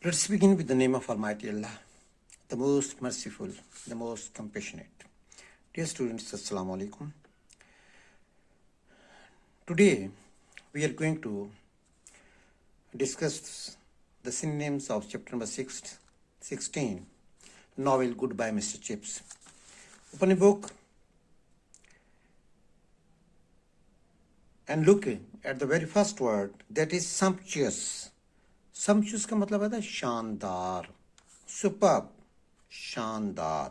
Let's begin with the name of Almighty Allah, the most merciful, the most compassionate. Dear students, Assalamu alaikum. Today, we are going to discuss the synonyms of chapter number 16, novel Goodbye Mr. Chips. Open a book and look at the very first word, that is sumptuous. Sumptuous کا مطلب ہے شاندار, superb, شاندار.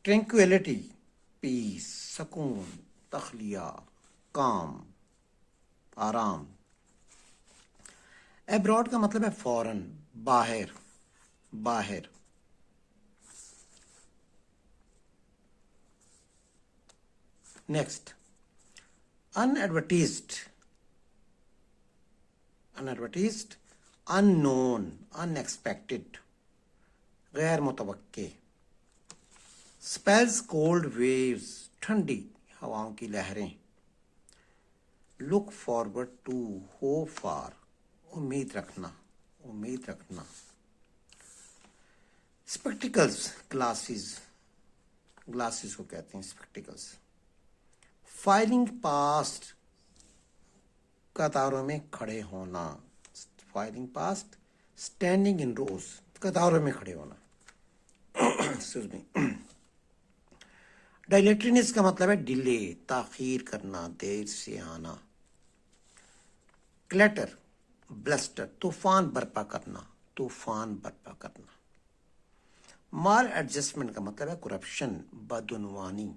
Tranquility, peace, سکون, تخلیہ, calm, آرام. Abroad کا مطلب ہے فوراً, باہر, باہر. Next, unadvertised, unadvertised, unknown, unexpected, غیر متوقع. spells cold waves, ٹھنڈی ہواؤں کی لہریں. look forward to, hope for, امید رکھنا, امید رکھنا. spectacles, glasses, glasses کو کہتے ہیں spectacles. filing past, قطاروں میں کھڑے ہونا. فائلنگ پاسٹ, اسٹینڈنگ ان روز, قطاروں میں کھڑے ہونا. ڈائلیٹرینس کا مطلب ہے ڈیلے, تاخیر کرنا, دیر سے آنا. کلیٹر, بلسٹر, طوفان برپا کرنا, طوفان برپا کرنا. مال ایڈجسٹمنٹ کا مطلب ہے کرپشن, بدعنوانی.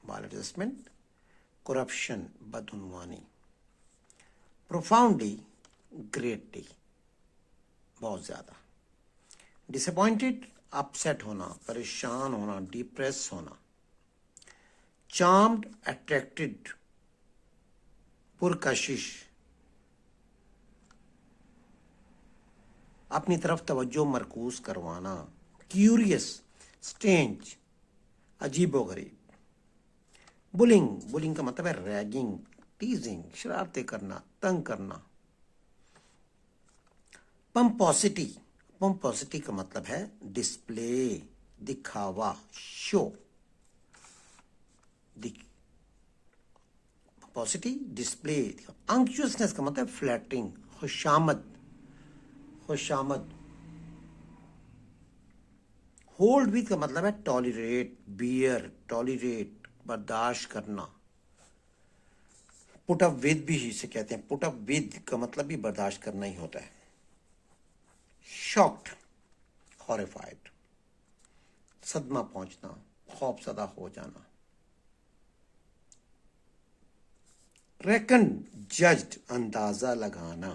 مال ایڈجسٹمنٹ, کرپشن, بدعنوانی. profoundly, greatly, بہت زیادہ. disappointed, upset ہونا, پریشان ہونا, depress ہونا. charmed, attracted, پرکشش, اپنی طرف توجہ مرکوز کروانا. curious, strange, عجیب و غریب. bullying, bullying کا مطلب ہے ریگنگ, ٹیزنگ, شرارتیں کرنا, تنگ کرنا. پمپوسٹی, پمپوسٹی کا مطلب ہے ڈسپلے, دکھاوا, شو. پمپوسٹی, ڈسپلے. انکچوسنس کا مطلب فلیٹرنگ, خوشامد, خوشامد. ہولڈ وتھ کا مطلب ہے ٹالریٹ, بیئر, ٹالریٹ, برداشت کرنا. پٹ اپ ود بھی اسے کہتے ہیں. پٹ اپ ود کا مطلب بھی برداشت کرنا ہی ہوتا ہے. شاکڈ, ہاریفائڈ, صدمہ پہنچنا, خوف زدہ ہو جانا. ریکنڈ, ججڈ, اندازہ لگانا,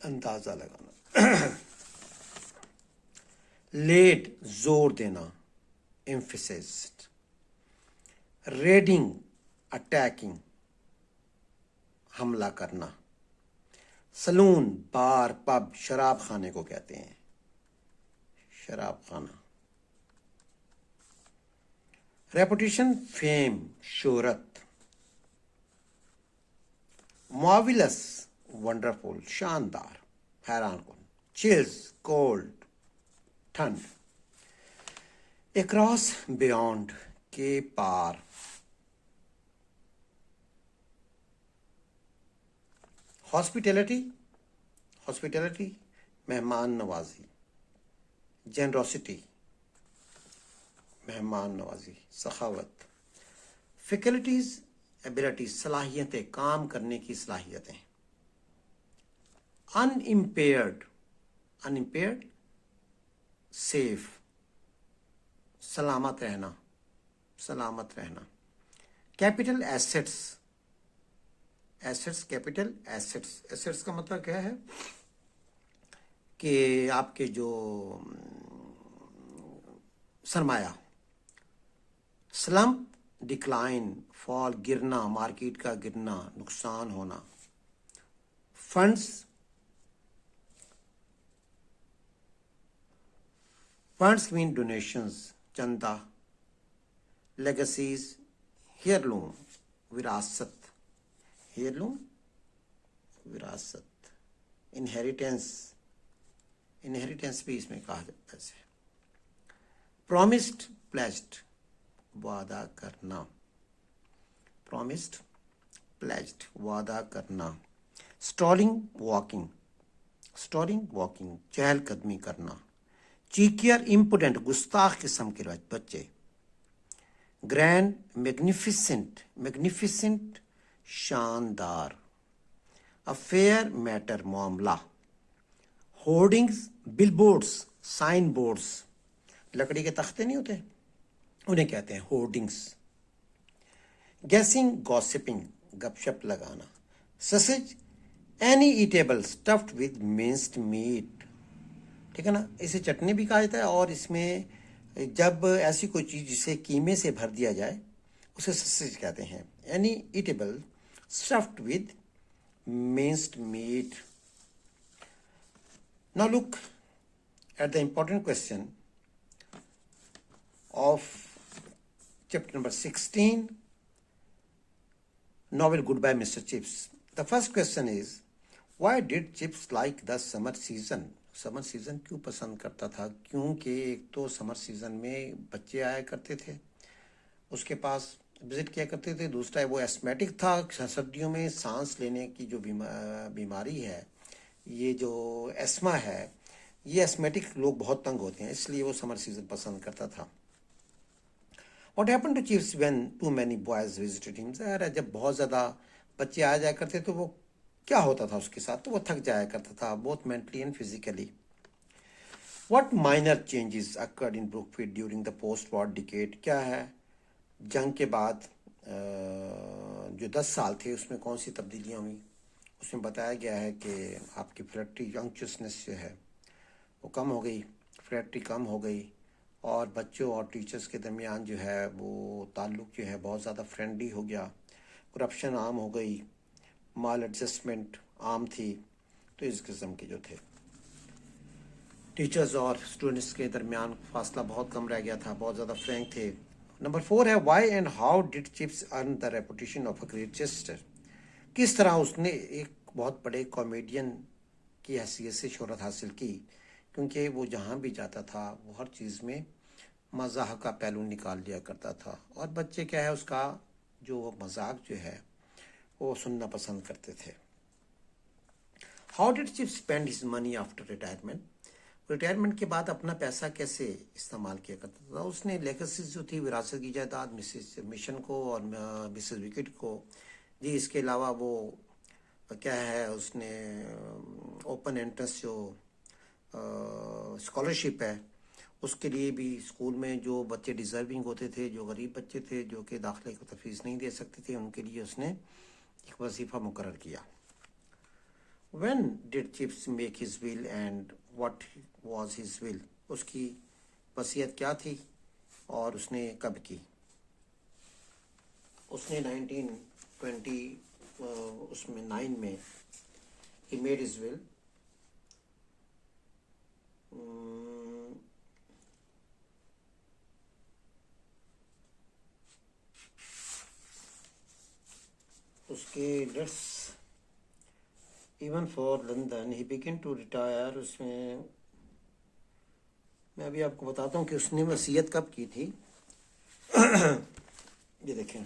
اندازہ لگانا. لیڈ, زور دینا, ایمفیسس. ریڈنگ, اٹیکنگ, حملہ کرنا. سلون, بار, پب, شراب خانے کو کہتے ہیں, شراب خانہ. ریپوٹیشن, فیم, شہرت. مارولس, ونڈرفل, شاندار, حیران کن. چلز, کولڈ, ٹھنڈ. اکراس, بیونڈ, کے پار. ہاسپٹیلٹی, ہاسپٹیلٹی, مہمان نوازی. جنروسٹی, مہمان نوازی, سخاوت. فیکلٹیز, ایبلٹیز, صلاحیتیں, کام کرنے کی صلاحیتیں. ان امپیئرڈ, ان امپیئرڈ, سیف, سلامت رہنا, سلامت رہنا. Capital assets, assets, capital assets. Assets کا مطلب کیا ہے کہ آپ کے جو سرمایہ. سلمپ, ڈکلائن, فال, گرنا, مارکیٹ کا گرنا, نقصان ہونا. فنڈس, فنڈس مین ڈونیشنز, چندہ. لیگسیز, ہیئرلوم, وراثت, ہیئرلوم, وراثت. انہیریٹنس بھی اس میں کہا جاتا ہے اسے. پرومسڈ پلیجڈ وعدہ کرنا. پرومسڈ پلیجڈ وعدہ کرنا. اسٹالنگ واکنگ چہل قدمی کرنا. چیکیئر امپوڈنٹ گستاخ قسم کے بچے. گرینڈ میگنیفیسنٹ شاندار. افیئر میٹر معاملہ. ہورڈنگز بل بورڈس سائن بورڈس لکڑی کے تختے نہیں ہوتے انہیں کہتے ہیں ہورڈنگس. گیسنگ گوسپنگ گپ شپ لگانا. سسج any eatable stuffed with minced meat. ٹھیک ہے نا, اسے چٹنی بھی کہا جاتا ہے, اور اس میں جب ایسی کوئی چیز جسے قیمے سے بھر دیا جائے اسے سسج کہتے ہیں. Any eatable stuffed with minced meat. Now look at the important question of chapter number 16, novel Goodbye Mr. Chips. The first question is, why did Chips like the summer season? Summer season کیوں پسند کرتا تھا؟ کیونکہ ایک تو summer season میں بچے آیا کرتے تھے اس کے پاس, وزٹ کیا کرتے تھے. دوسرا ہے وہ ایسمیٹک تھا, سردیوں میں سانس لینے کی جو بیماری ہے, یہ جو ایسما ہے, یہ ایسمیٹک لوگ بہت تنگ ہوتے ہیں, اس لیے وہ سمر سیزن پسند کرتا تھا. What happen to Chips when too many boys visited him? ظاہر ہے جب بہت زیادہ بچے آ جایا کرتے تو وہ کیا ہوتا تھا اس کے ساتھ, تو وہ تھک جایا کرتا تھا both mentally and physically. What minor changes occurred in Brookfield during the post war decade? کیا ہے جنگ کے بعد جو 10 سال تھے اس میں کون سی تبدیلیاں ہوئیں؟ اس میں بتایا گیا ہے کہ آپ کی فلیکٹری انکشسنس جو ہے وہ کم ہو گئی, فلیکٹری کم ہو گئی, اور بچوں اور ٹیچرز کے درمیان جو ہے وہ تعلق جو ہے بہت زیادہ فرینڈلی ہو گیا. کرپشن عام ہو گئی, مال ایڈجسٹمنٹ عام تھی. تو اس قسم کے جو تھے ٹیچرز اور اسٹوڈنٹس کے درمیان فاصلہ بہت کم رہ گیا تھا, بہت زیادہ فرینک تھے. نمبر 4 ہے, why and how did Chips earn the reputation of a great jester? کس طرح اس نے ایک بہت بڑے کامیڈین کی حیثیت سے شہرت حاصل کی؟ کیونکہ وہ جہاں بھی جاتا تھا وہ ہر چیز میں مزاح کا پہلو نکال لیا کرتا تھا, اور بچے کیا ہے اس کا جو مذاق جو ہے وہ سننا پسند کرتے تھے. How did Chips spend his money after retirement? Retirement کے بعد اپنا پیسہ کیسے استعمال کیا کرتا تھا؟ اس نے لیگسیز جو تھی وراثت کی جائیداد مسز مشن کو اور مسز وکٹ کو جی, اس کے علاوہ وہ کیا ہے اس نے اوپن انٹرنس جو اسکالرشپ ہے اس کے لیے بھی اسکول میں جو بچے ڈیزرونگ ہوتے تھے, جو غریب بچے تھے جو کہ داخلے کو تفویض نہیں دے سکتے تھے, ان کے لیے اس نے ایک وظیفہ مقرر کیا. When did Chips make his will and what was his will? اس کی وصیت کیا تھی اور اس نے کب کی؟ اس نے 1929 میں he made his will. اس کے lets even for London he began to retire. اس میں ابھی آپ کو بتاتا ہوں کہ اس نے وصیت کب کی تھی. یہ دیکھیں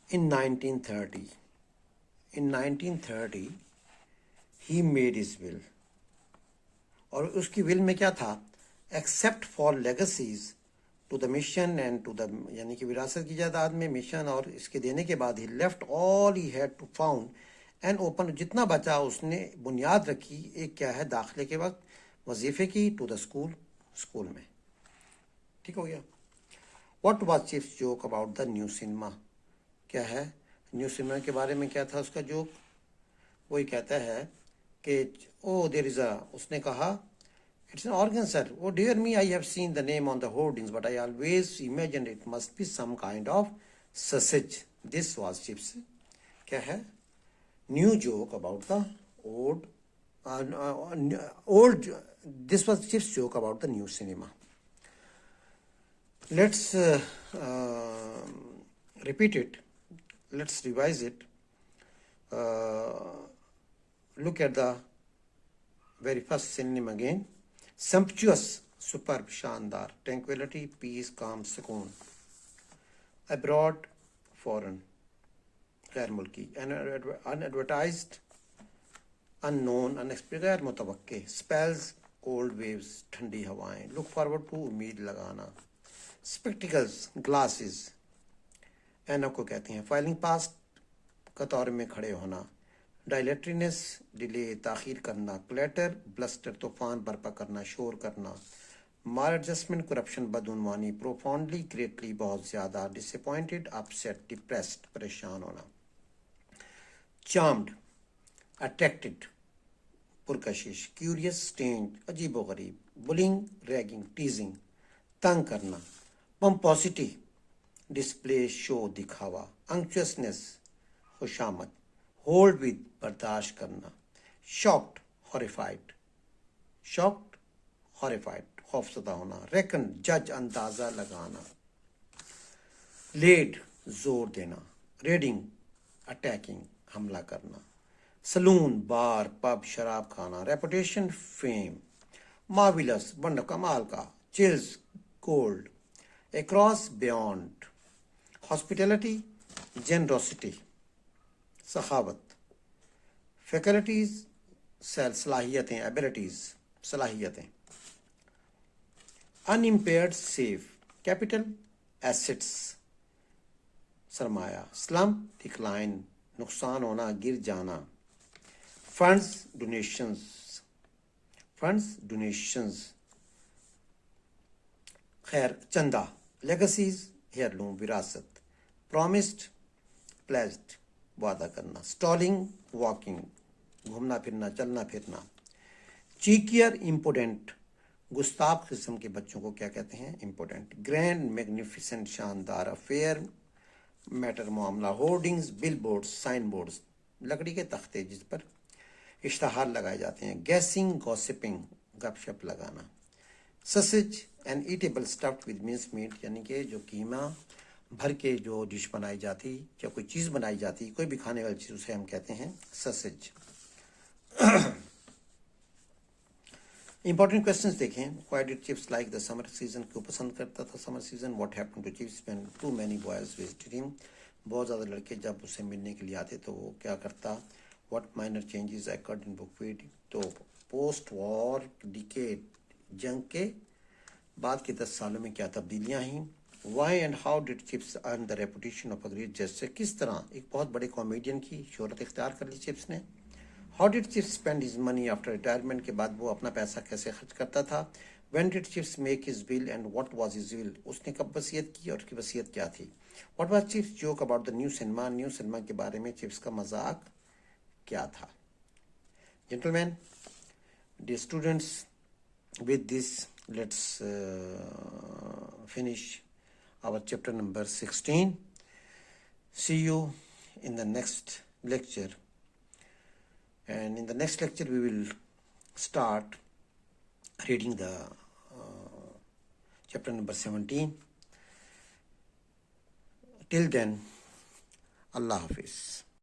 in 1930 he made his will. اور اس کی ول میں کیا تھا؟ Except for legacies to the mission and to the, یعنی کہ وراثت کی جائیداد میں مشن اور اس کے دینے کے بعد ہی left all he had to found and open, جتنا بچا اس نے بنیاد رکھی ایک کیا ہے داخلے کے وقت وظیفے کی, ٹو دا اسکول میں. ٹھیک ہو گیا. What was Chips joke about the new cinema? کیا ہے نیو سنیما کے بارے میں کیا تھا اس کا جوک؟ وہی کہتا ہے کہ او دیر از اے, اس نے کہا it's an organ, sir. Oh dear me, I have seen the name on the hoardings, but I always imagined it must be some kind of sausage. This was Chips. کیا ہے؟ New joke about the old. This was Chips' joke about the new cinema. Let's repeat it. Let's revise it. Look at the very first synonym again. Sumptuous, superb, shandar. Tranquility, peace, calm, sukoon. Abroad, foreign, غیر ملکی. Unadvertised, unknown, unexpected, غیر متوقع. Spells, cold waves, ٹھنڈی ہوائیں. Look forward to, امید لگانا. Spectacles, glasses, اینک کو کہتے ہیں. Filing past, قطار میں کھڑے ہونا. ڈائلیٹرینس, ڈیلے, تاخیر کرنا. کلیٹر, بلسٹر, طوفان برپا کرنا, شور کرنا. مال ایڈجسٹمنٹ, کرپشن, بدعنوانی. پروفاؤنڈلی, گریٹلی, بہت زیادہ. ڈس اپوائنٹڈ, اپسیٹ, ڈپریسڈ, پریشان ہونا. چارمڈ, اٹریکٹڈ, پرکشش. کیوریس, اسٹرینج, عجیب و غریب. بلنگ, ریگنگ, ٹیزنگ, تنگ کرنا. پمپوسٹی, ڈسپلے, شو, دکھاوا. انکچوسنس, خوشامد. ہولڈ ود, برداشت کرنا. شاکڈ, ہاریفائڈ. شاکڈ, ہاریفائڈ, خوفزدہ ہونا. ریکن, جج, اندازہ لگانا. لیڈ, زور دینا. ریڈنگ, اٹیکنگ, حملہ کرنا. سلون, بار, پب, شراب خانہ. Reputation, fame. مارولس, بند کمال کا. Chills, cold. Across, beyond. Hospitality, generosity, سخاوت. فیکلٹیز, صلاحیتیں, ایبلٹیز, صلاحیتیں. Unimpaired, safe. Capital, assets, سرمایہ. سلم, ڈکلائن, نقصان ہونا, گر جانا. Funds, donations. فنڈز, ڈونیشنز, خیر, چندہ. لیگسیز, ہیئر لوم, وراثت. پرومسڈ, پلیزڈ, وعدہ کرنا. اسٹالنگ, واکنگ, گھومنا پھرنا, چلنا پھرنا. چیکیئر, امپوڈنٹ, گستاخ قسم کے بچوں کو کیا کہتے ہیں؟ امپوڈنٹ. گرینڈ, میگنیفیسنٹ, شاندار. افیئر, میٹر, معاملہ. ہورڈنگز, بل بورڈز, سائن بورڈز, لکڑی کے تختے جس پر اشتہار لگائے جاتے ہیں. گیسنگ, گوسپنگ, گپ شپ لگانا. سسج, N ایٹیبل stuffed with means meat, یعنی کہ جو قیمہ بھر کے جو ڈش بنائی جاتی یا کوئی چیز بنائی جاتی, کوئی بھی کھانے والی چیز, اسے ہم کہتے ہیں سسج. امپورٹنٹ کوشچنس دیکھیں. Why did Chips like the summer season, کیوں پسند کرتا تھا summer season. What happen to Chips when too many boys visited him, بہت زیادہ لڑکے جب اسے ملنے کے لیے آتے تو وہ کیا کرتا. What minor changes occurred in Brookfield, تو پوسٹ وار ڈیکیڈ, جنگ کے بعد کے 10 سالوں میں کیا تبدیلیاں ہیں. Why and how did Chips earn the reputation of a great jester, کس طرح ایک بہت بڑے کامیڈین کی شہرت اختیار کر لی چپس نے. How did Chips spend his money after retirement, کے بعد وہ اپنا پیسہ کیسے خرچ کرتا تھا. When did Chips make his will and what was his will, اس نے کب وصیت کی اور اس کی وصیت کیا تھی. What was Chips joke about the new cinema, new cinema کے بارے میں چپس کا مذاق کیا تھا. Gentlemen, dear students, with this let's finish our chapter number 16. See you in the next lecture, and in the next lecture we will start reading the chapter number 17. Till then, Allah Hafiz.